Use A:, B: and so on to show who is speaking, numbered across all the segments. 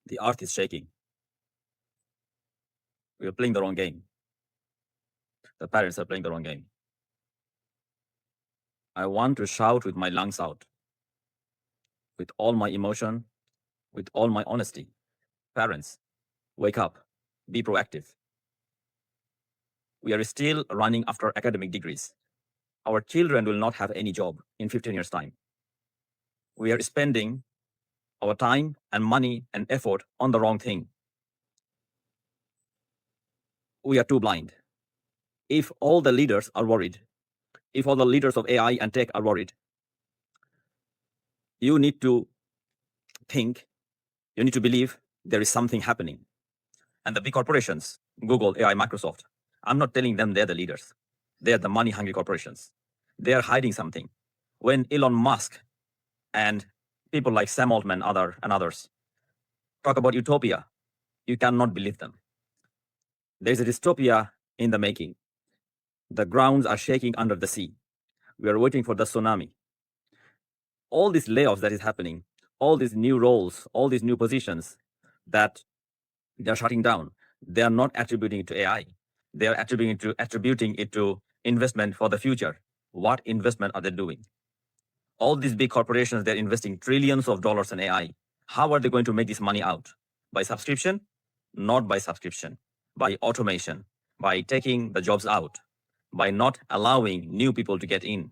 A: The earth is shaking. We are playing the wrong game. The parents are playing the wrong game. I want to shout with my lungs out, with all my emotion, with all my honesty. Parents, wake up, be proactive. We are still running after academic degrees. Our children will not have any job in 15 years' time. We are spending our time and money and effort on the wrong thing. We are too blind. If all the leaders are worried, if all the leaders of AI and tech are worried, you need to think, you need to believe there is something happening. And the big corporations, Google, AI, Microsoft, I'm not telling them they're the leaders. They're the money-hungry corporations. They are hiding something. When Elon Musk and people like Sam Altman and others talk about utopia, you cannot believe them. There's a dystopia in the making. The grounds are shaking under the sea. We are waiting for the tsunami. All these layoffs that is happening, all these new roles, all these new positions that they're shutting down, they are not attributing it to AI. They are attributing it to investment for the future. What investment are they doing? All these big corporations, they're investing trillions of dollars in AI. How are they going to make this money out? By subscription? Not by subscription. By automation, by taking the jobs out, by not allowing new people to get in.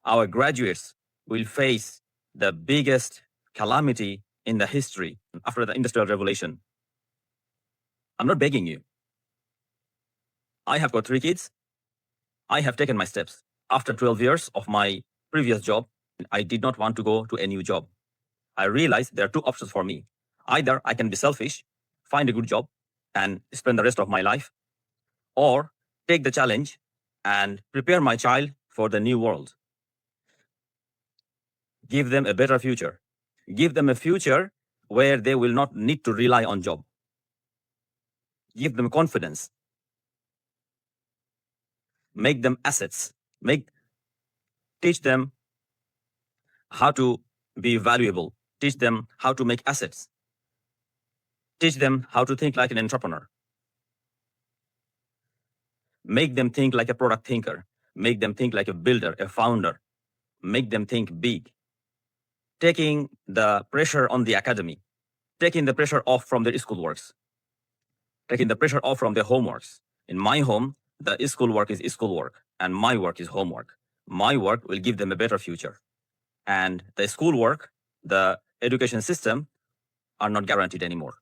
A: Our graduates will face the biggest calamity in the history after the Industrial Revolution. I'm not begging you. I have got 3 kids. I have taken my steps. After 12 years of my previous job, I did not want to go to a new job. I realized there are 2 options for me. Either I can be selfish, find a good job, and spend the rest of my life, or take the challenge and prepare my child for the new world. Give them a better future. Give them a future where they will not need to rely on job. Give them confidence. Make them assets. Teach them how to be valuable. Teach them how to make assets. Teach them how to think like an entrepreneur. Make them think like a product thinker. Make them think like a builder, a founder. Make them think big. Taking the pressure on the academy. Taking the pressure off from their schoolworks. Taking the pressure off from their homeworks. In my home, the schoolwork is schoolwork, and my work is homework. My work will give them a better future. And the schoolwork, the education system are not guaranteed anymore.